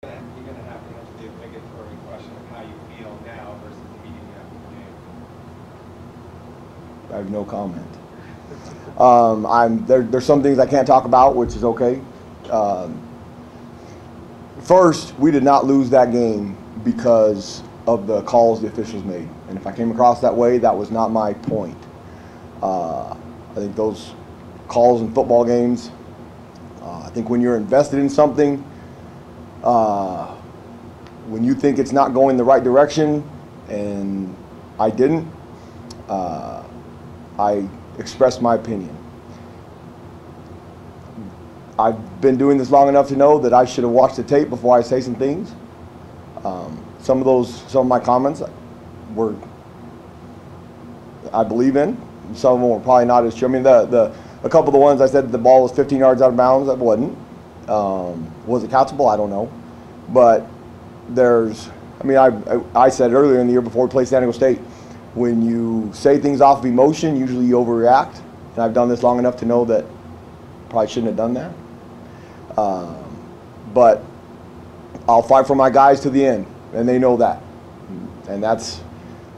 You're going to have to answer the obligatory question of how you feel now versus immediately after the game. I have no comment. There's some things I can't talk about, which is okay. First, we did not lose that game because of the calls the officials made. And if I came across that way, that was not my point. I think those calls in football games, I think when you're invested in something, when you think it's not going the right direction, and I didn't, I expressed my opinion. I've been doing this long enough to know that I should have watched the tape before I say some things. Some of my comments were, I believe in. Some of them were probably not as true. I mean, a couple of the ones I said that the ball was 15 yards out of bounds, that wasn't. Was it catchable? I don't know. But I said earlier in the year before we played San Diego State, when you say things off of emotion, usually you overreact. And I've done this long enough to know that probably shouldn't have done that. But I'll fight for my guys to the end, and they know that. And that's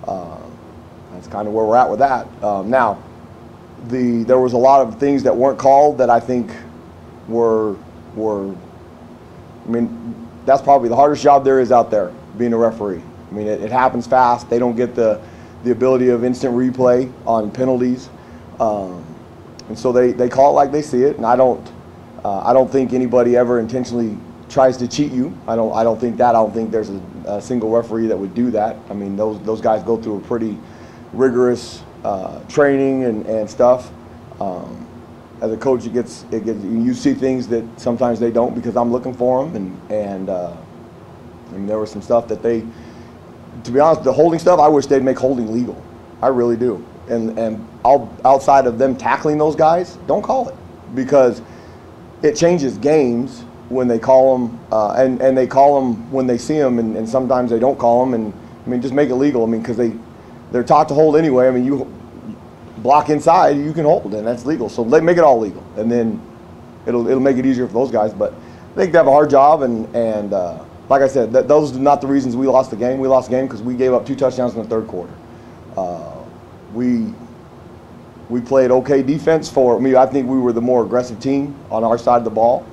kind of where we're at with that. Now, there was a lot of things that weren't called that I think were I mean, that's probably the hardest job there is out there, being a referee. I mean, it happens fast. They don't get the ability of instant replay on penalties, and so they call it like they see it. And I don't think anybody ever intentionally tries to cheat you. I don't think there's a single referee that would do that. I mean, those guys go through a pretty rigorous training and stuff. As a coach, you see things that sometimes they don't because I'm looking for them, and there was some stuff that to be honest, the holding stuff, I wish they'd make holding legal. I really do. And outside of them tackling those guys, don't call it, because it changes games when they call them, and they call them when they see them, and sometimes they don't call them. And I mean, just make it legal. I mean, because they're taught to hold anyway. I mean, you block inside, you can hold, and that's legal. So make it all legal, and then it'll make it easier for those guys. But I think they have a hard job, and like I said, those are not the reasons we lost the game. We lost the game because we gave up 2 touchdowns in the third quarter. We played okay defense for me. I think we were the more aggressive team on our side of the ball.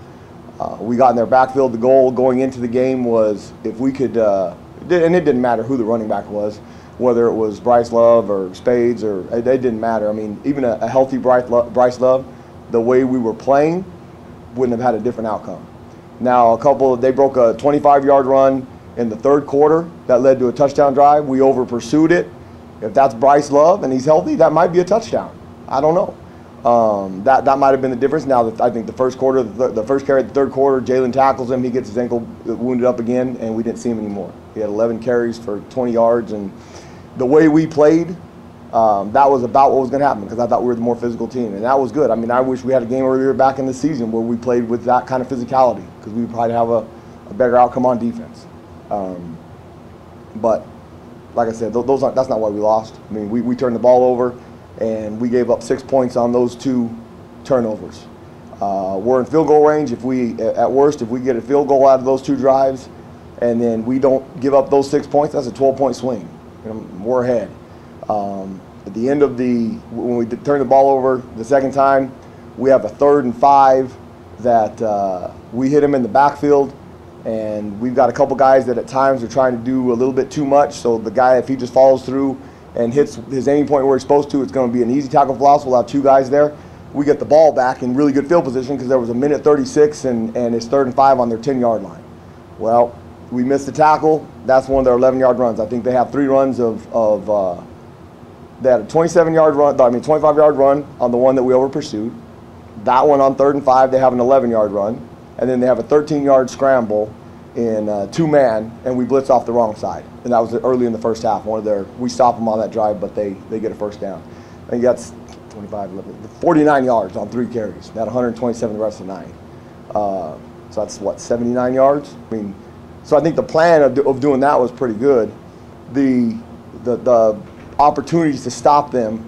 We got in their backfield. The goal going into the game was if we could, and it didn't matter who the running back was, whether it was Bryce Love or Spades, or it didn't matter. I mean, even a healthy Bryce Love, the way we were playing, wouldn't have had a different outcome. Now, they broke a 25-yard run in the third quarter that led to a touchdown drive. We over-pursued it. If that's Bryce Love and he's healthy, that might be a touchdown. I don't know. That might have been the difference. Now, I think the first carry of the third quarter, Jalen tackles him. He gets his ankle wounded up again, and we didn't see him anymore. He had 11 carries for 20 yards, and the way we played, that was about what was going to happen, because I thought we were the more physical team, and that was good. I mean, I wish we had a game earlier back in the season where we played with that kind of physicality, because we would probably have a better outcome on defense. But like I said, that's not why we lost. I mean, we turned the ball over, and we gave up 6 points on those 2 turnovers. We're in field goal range. At worst, if we get a field goal out of those 2 drives, and then we don't give up those 6 points, that's a 12-point swing. We're ahead. At the end of when we turn the ball over the second time, we have a 3rd and 5 that we hit him in the backfield, and we've got a couple guys that at times are trying to do a little bit too much. So the guy, if he just follows through and hits his aiming point where he's supposed to, it's going to be an easy tackle for loss. We'll have 2 guys there. We get the ball back in really good field position because there was a minute 36 and it's 3rd and 5 on their 10-yard line. Well, we missed the tackle. That's one of their 11-yard runs. I think they have 3 runs they had a 25-yard run on the one that we over-pursued. That one on 3rd and 5, they have an 11-yard run. And then they have a 13-yard scramble in 2-man, and we blitz off the wrong side. And that was early in the first half. We stop them on that drive, but they get a first down. I think that's 49 yards on 3 carries. They had 127 the rest of the night. So that's, 79 yards? I mean, so I think the plan of doing that was pretty good. The opportunities to stop them,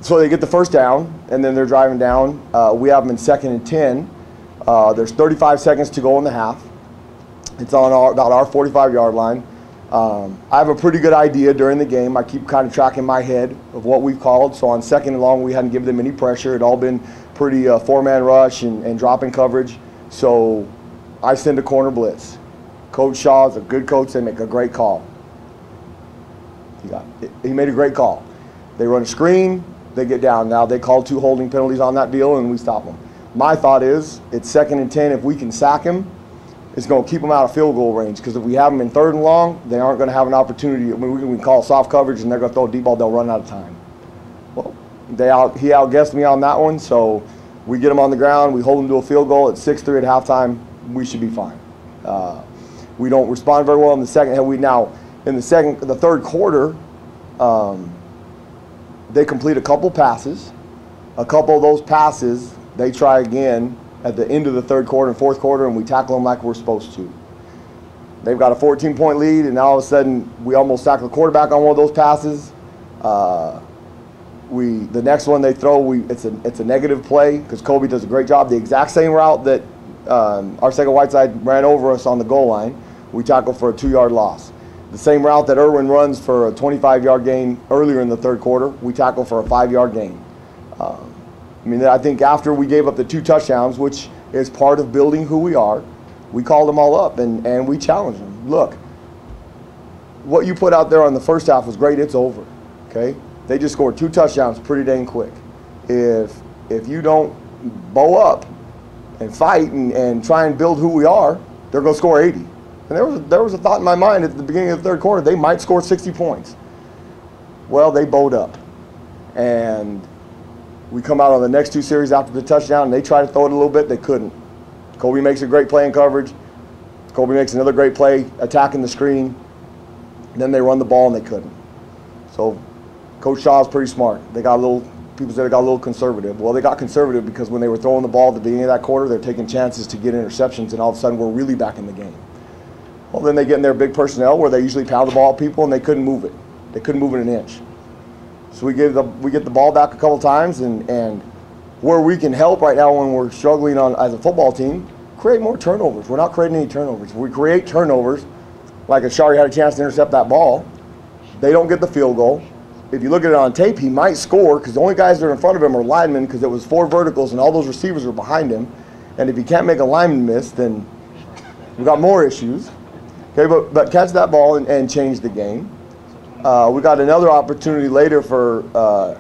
so they get the first down, and then they're driving down. We have them in 2nd and 10. There's 35 seconds to go in the half. It's on about our 45-yard line. I have a pretty good idea during the game. I keep kind of tracking my head of what we've called. So on 2nd and long, we hadn't given them any pressure. It all been pretty four-man rush and dropping coverage. So I send a corner blitz. Coach Shaw's a good coach. They make a great call. He made a great call. They run a screen. They get down. Now they call 2 holding penalties on that deal, and we stop them. My thought is it's 2nd and 10. If we can sack him, it's going to keep them out of field goal range, because if we have them in 3rd and long, they aren't going to have an opportunity. I mean, we can call soft coverage, and they're going to throw a deep ball. They'll run out of time. Well, he outguessed me on that one, so we get him on the ground. We hold him to a field goal at 6-3 at halftime. We should be fine. We don't respond very well in the second. Now in the 3rd quarter, they complete a couple passes. A couple of those passes, they try again at the end of the 3rd quarter and 4th quarter, and we tackle them like we're supposed to. They've got a 14-point lead, and now all of a sudden we almost tackle the quarterback on one of those passes. The next one they throw, it's a negative play because Kobe does a great job. The exact same route that our second Whiteside ran over us on the goal line, we tackle for a 2-yard loss. The same route that Irwin runs for a 25-yard gain earlier in the 3rd quarter, we tackle for a 5-yard gain. I mean, I think after we gave up the 2 touchdowns, which is part of building who we are, we called them all up and we challenged them. Look, what you put out there on the first half was great. It's over, okay? They just scored 2 touchdowns pretty dang quick. If you don't bow up and fight and try and build who we are, they're going to score 80. And there was a thought in my mind at the beginning of the 3rd quarter, they might score 60 points. Well, they bowed up. And we come out on the next 2 series after the touchdown, and they try to throw it a little bit. They couldn't. Kobe makes a great play in coverage. Kobe makes another great play attacking the screen. And then they run the ball, and they couldn't. So Coach Shaw's pretty smart. People said they got a little conservative. Well, they got conservative because when they were throwing the ball at the beginning of that quarter, they're taking chances to get interceptions, and all of a sudden we're really back in the game. Well, then they get in their big personnel where they usually pound the ball at people, and they couldn't move it. They couldn't move it an inch. So we get the ball back a couple times, and where we can help right now when we're struggling as a football team, create more turnovers. We're not creating any turnovers. We create turnovers, like Ashari had a chance to intercept that ball. They don't get the field goal. If you look at it on tape, he might score because the only guys that are in front of him are linemen because it was 4 verticals and all those receivers are behind him. And if he can't make a lineman miss, then we've got more issues. Okay, but catch that ball and change the game. We got another opportunity later for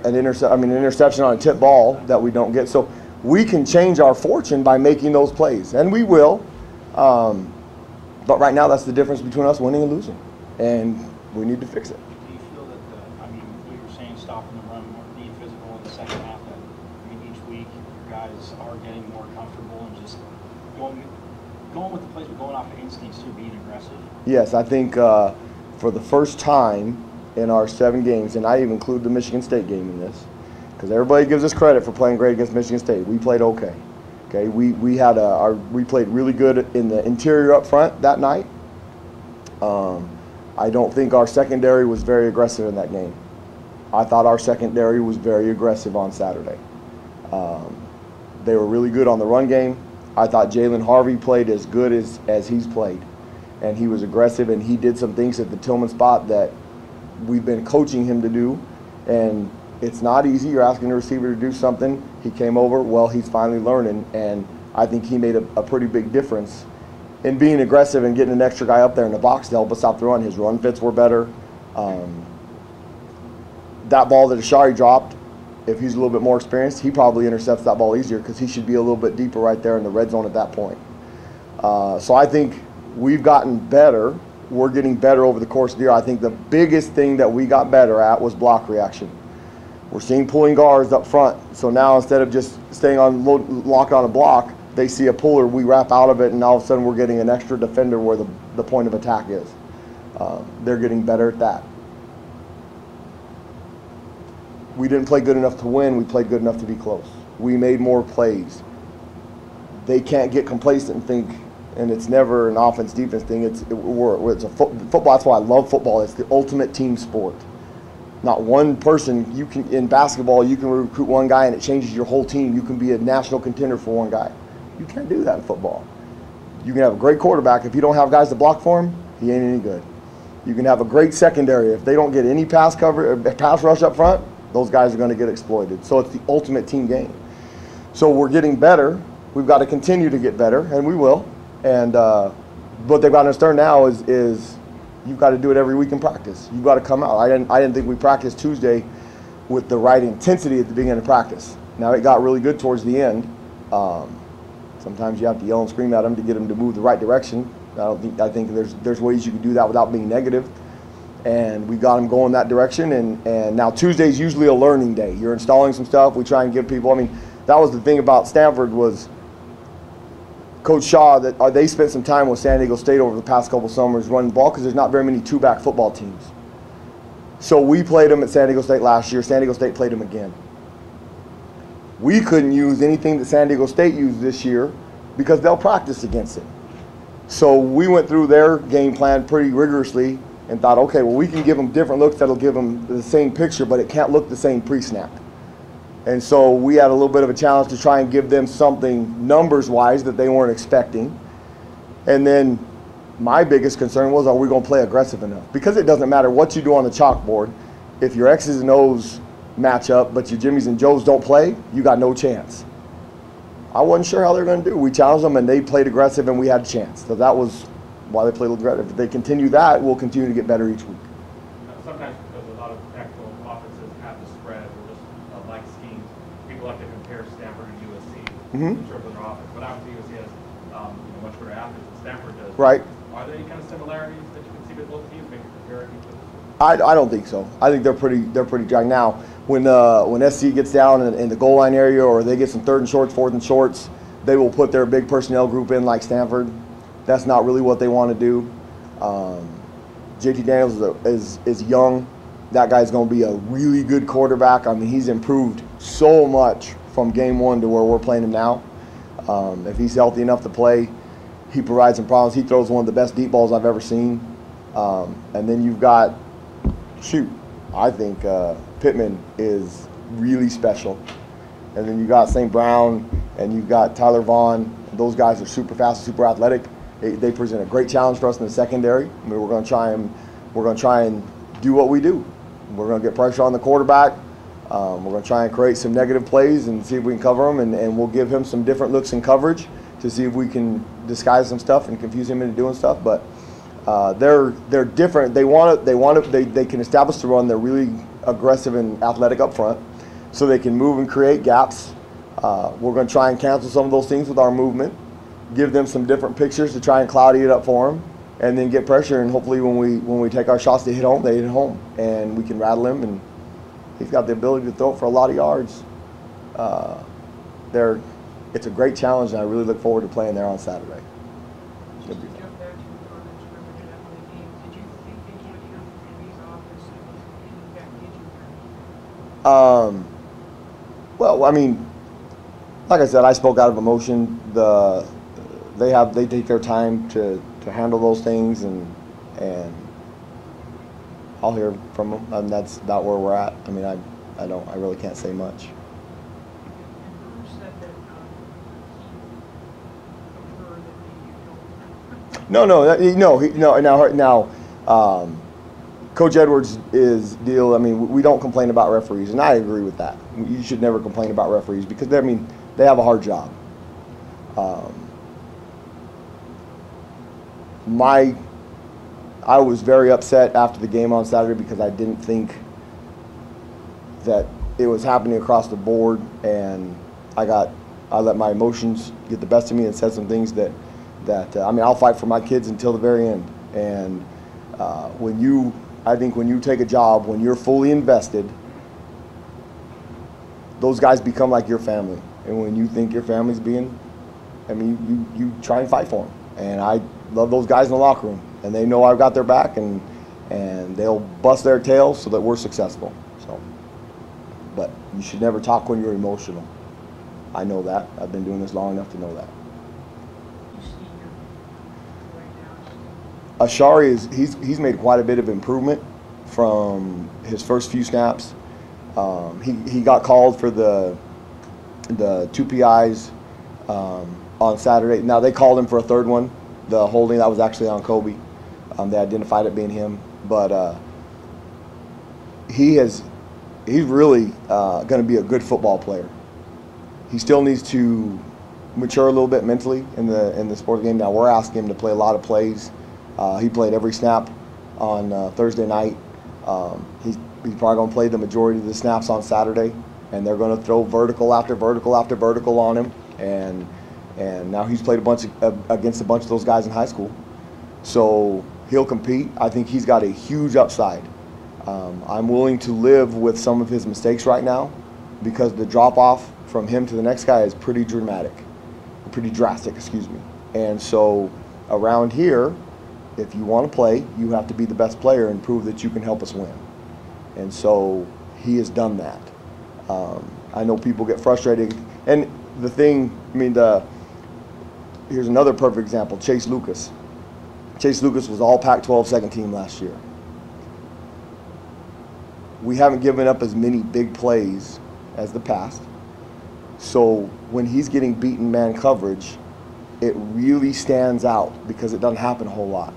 an interception on a tip ball that we don't get. So we can change our fortune by making those plays, and we will. But right now, that's the difference between us winning and losing, and we need to fix it. Do you feel that, what you were saying, stopping the run, being physical in the second half, that each week your guys are getting more comfortable and just going with the plays, but going off of instincts too, being aggressive? Yes, I think for the first time in our 7 games, and I even include the Michigan State game in this, because everybody gives us credit for playing great against Michigan State. We played okay. Okay, we played really good in the interior up front that night. I don't think our secondary was very aggressive in that game. I thought our secondary was very aggressive on Saturday. They were really good on the run game. I thought Jalen Harvey played as good as he's played, and he was aggressive, and he did some things at the Tillman spot that we've been coaching him to do, and it's not easy. You're asking a receiver to do something. He came over. Well, he's finally learning, and I think he made a pretty big difference in being aggressive and getting an extra guy up there in the box to help us stop the run. His run fits were better. That ball that Ashari dropped, if he's a little bit more experienced, he probably intercepts that ball easier because he should be a little bit deeper right there in the red zone at that point. So I think we've gotten better. We're getting better over the course of the year. I think the biggest thing that we got better at was block reaction. We're seeing pulling guards up front. So now instead of just staying locked on a block, they see a puller, we wrap out of it, and all of a sudden we're getting an extra defender where the point of attack is. They're getting better at that. We didn't play good enough to win. We played good enough to be close. We made more plays. They can't get complacent and think, and it's never an offense-defense thing. It's football. That's why I love football. It's the ultimate team sport. Not one person. In basketball, you can recruit one guy and it changes your whole team. You can be a national contender for one guy. You can't do that in football. You can have a great quarterback. If you don't have guys to block for him, he ain't any good. You can have a great secondary. If they don't get any pass rush up front, those guys are going to get exploited. So it's the ultimate team game. So we're getting better. We've got to continue to get better, and we will. And what they've got to understand now is you've got to do it every week in practice. You've got to come out. I didn't think we practiced Tuesday with the right intensity at the beginning of practice. Now it got really good towards the end. Sometimes you have to yell and scream at them to get them to move the right direction. I think there's ways you can do that without being negative. And we got them going that direction. And now Tuesday's usually a learning day. You're installing some stuff. We try and give people. I mean, that was the thing about Stanford was Coach Shaw, that they spent some time with San Diego State over the past couple summers running the ball because there's not very many two-back football teams. So we played them at San Diego State last year. San Diego State played them again. We couldn't use anything that San Diego State used this year because they'll practice against it. So we went through their game plan pretty rigorously and thought, okay, well, we can give them different looks that'll give them the same picture, but it can't look the same pre-snap. And so we had a little bit of a challenge to try and give them something numbers-wise that they weren't expecting. And then my biggest concern was, are we going to play aggressive enough? Because it doesn't matter what you do on the chalkboard. If your X's and O's match up, but your Jimmys and Joes don't play, you got no chance. I wasn't sure how they were going to do. We challenged them, and they played aggressive, and we had a chance. So that was why they played aggressive. If they continue that, we'll continue to get better each week. Sometimes because a lot of actual offenses have the spread or just like schemes, people like to compare Stanford and USC in terms of their offense. But obviously USC has much better athletes than Stanford does. Right. Are there any kind of similarities that you can see with both teams? Maybe comparing each other? I don't think so. I think they're pretty dry. Now, when SC gets down in the goal line area or they get some third and shorts, fourth and shorts, they will put their big personnel group in like Stanford. That's not really what they want to do. JT Daniels is young. That guy's going to be a really good quarterback. I mean, he's improved so much from game one to where we're playing him now. If he's healthy enough to play, he provides some problems. He throws one of the best deep balls I've ever seen. And then you've got, I think Pittman is really special. And then you got St. Brown and you've got Tyler Vaughn. Those guys are super fast and super athletic. They present a great challenge for us in the secondary. I mean, we're going to try and do what we do. We're going to get pressure on the quarterback. We're going to try and create some negative plays and see if we can cover them, and we'll give him some different looks in coverage to see if we can disguise some stuff and confuse him into doing stuff. But they're different. They can establish the run. They're really aggressive and athletic up front, so they can move and create gaps. We're going to try and cancel some of those things with our movement, give them some different pictures to try and cloudy it up for them, and then get pressure. And hopefully, when we take our shots to hit home, they hit home, and we can rattle him. And he's got the ability to throw it for a lot of yards. It's a great challenge, and I really look forward to playing there on Saturday. Just to jump back to your comments from the Napoli game, did you think they came account for Jimmy's offense and that did you? Well, I mean, like I said, I spoke out of emotion. They take their time to handle those things, and I'll hear from them, and that's about where we're at. I mean, I really can't say much. And Bruce said that he preferred that maybe you don't. No. Coach Edwards' deal. I mean, we don't complain about referees, and I agree with that. You should never complain about referees because they have a hard job. I was very upset after the game on Saturday because I didn't think that it was happening across the board, and I let my emotions get the best of me and said some things that I mean, I'll fight for my kids until the very end. And I think when you take a job, when you're fully invested, those guys become like your family. And when you think your family's you try and fight for them. And I love those guys in the locker room, and they know I've got their back, and they'll bust their tails so that we're successful. So, but you should never talk when you're emotional. I know that. I've been doing this long enough to know that. You see him right now. Ashari he's made quite a bit of improvement from his first few snaps. He got called for the 2 PIs. on Saturday. Now, they called him for a third one, the holding that was actually on Kobe. They identified it being him. But he's really going to be a good football player. He still needs to mature a little bit mentally in the sport game. Now, we're asking him to play a lot of plays. He played every snap on Thursday night. He's probably going to play the majority of the snaps on Saturday, and they're going to throw vertical after vertical after vertical on him. And now he's played against a bunch of those guys in high school. So he'll compete. I think he's got a huge upside. I'm willing to live with some of his mistakes right now because the drop-off from him to the next guy is pretty drastic, excuse me. And so around here, if you want to play, you have to be the best player and prove that you can help us win. And so he has done that. I know people get frustrated. And the thing, I mean, here's another perfect example, Chase Lucas. Chase Lucas was all Pac-12 second team last year. We haven't given up as many big plays as the past. So when he's getting beaten man coverage, it really stands out because it doesn't happen a whole lot.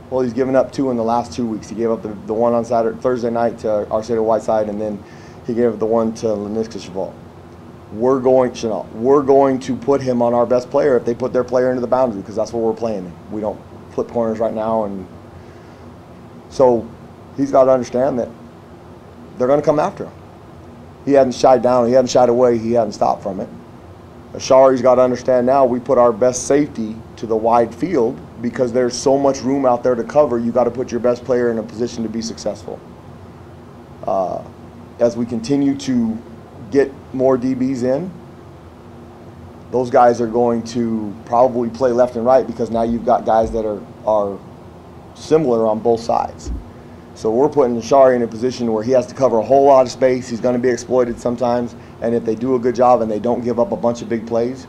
Well, he's given up 2 in the last 2 weeks. He gave up the one on Thursday night to Arceo Whiteside, and then he gave up the one to Laniscus Cheval. We're going to put him on our best player if they put their player into the boundary because that's what we're playing in. We don't flip corners right now, and so he's got to understand that they're going to come after him. He hadn't shied down, he hadn't shied away, he hadn't stopped from it. Ashari's got to understand now we put our best safety to the wide field because there's so much room out there to cover. You got to put your best player in a position to be successful. As we continue to get more DBs in, those guys are going to probably play left and right because now you've got guys that are similar on both sides. So we're putting Ashari in a position where he has to cover a whole lot of space. He's going to be exploited sometimes, and if they do a good job and they don't give up a bunch of big plays,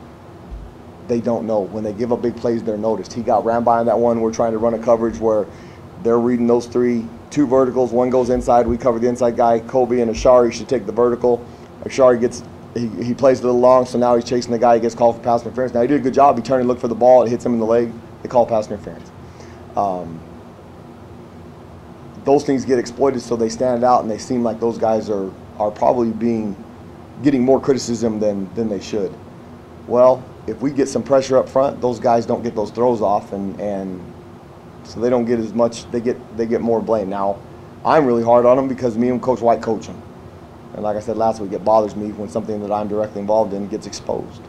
they don't know. When they give up big plays, they're noticed. He got ran by on that one. We're trying to run a coverage where they're reading those 2 verticals. One goes inside. We cover the inside guy. Kobe and Ashari should take the vertical. Ashari he plays a little long, so now he's chasing the guy. He gets called for pass interference. Now, he did a good job. He turned and looked for the ball. It hits him in the leg. They call pass interference. Those things get exploited, so they stand out, and they seem like those guys are probably getting more criticism than they should. Well, if we get some pressure up front, those guys don't get those throws off, and so they don't get as much. They get more blame. Now, I'm really hard on them because me and Coach White coach them, and like I said last week, it bothers me when something that I'm directly involved in gets exposed.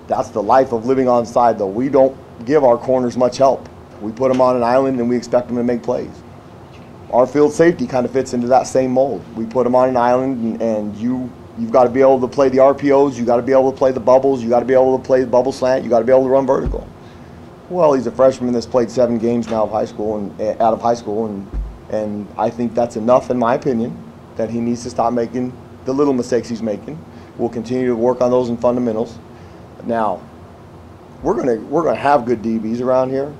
That's the life of living on side, though. We don't give our corners much help. We put them on an island, and we expect them to make plays. Our field safety kind of fits into that same mold. We put them on an island, and you've got to be able to play the RPOs. You got to be able to play the bubbles. You got to be able to play the bubble slant. You got to be able to run vertical. Well, he's a freshman that's played 7 games now out of high school, and I think that's enough, in my opinion, that he needs to stop making the little mistakes he's making. We'll continue to work on those in fundamentals. Now, we're gonna have good DBs around here.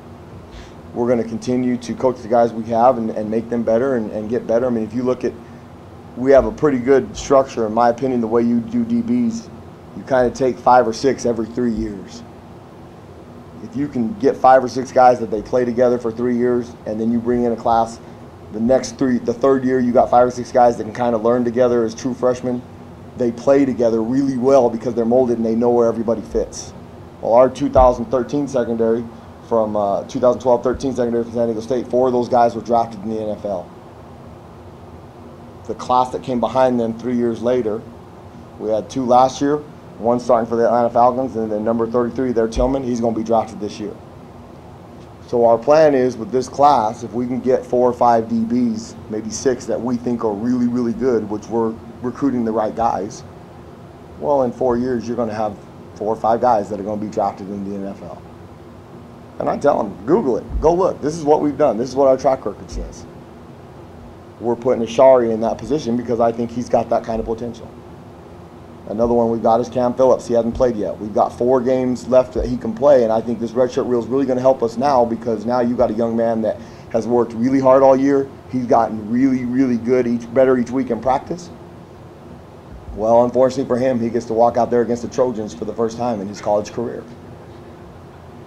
We're going to continue to coach the guys we have and make them better and get better. I mean, if you look at, we have a pretty good structure, in my opinion, the way you do DBs. You kind of take 5 or 6 every 3 years. If you can get 5 or 6 guys that they play together for 3 years, and then you bring in a class, the third year you got 5 or 6 guys that can kind of learn together as true freshmen. They play together really well because they're molded and they know where everybody fits. Well, our 2013 secondary, from 2012-13 secondary from San Diego State, 4 of those guys were drafted in the NFL. The class that came behind them 3 years later, we had 2 last year, 1 starting for the Atlanta Falcons, and then number 33 there, Tillman, he's going to be drafted this year. So our plan is with this class, if we can get 4 or 5 DBs, maybe 6 that we think are really, really good, which we're recruiting the right guys, well, in 4 years you're going to have 4 or 5 guys that are going to be drafted in the NFL. And I tell them, Google it, go look. This is what we've done. This is what our track record says. We're putting Ashari in that position because I think he's got that kind of potential. Another one we've got is Cam Phillips. He hasn't played yet. We've got 4 games left that he can play, and I think this redshirt rule is really going to help us now because now you've got a young man that has worked really hard all year. He's gotten really, really good, better each week in practice. Well, unfortunately for him, he gets to walk out there against the Trojans for the first time in his college career.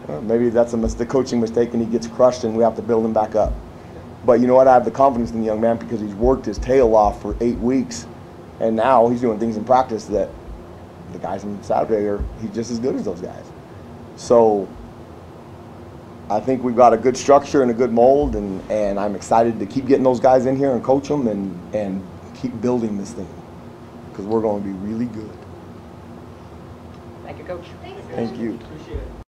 Maybe that's the coaching mistake, and he gets crushed, and we have to build him back up. But you know what? I have the confidence in the young man because he's worked his tail off for 8 weeks, and now he's doing things in practice that the guys from Saturday he's just as good as those guys. So I think we've got a good structure and a good mold, and I'm excited to keep getting those guys in here and coach them and keep building this thing because we're going to be really good. Thank you, Coach. Thank you. Appreciate it.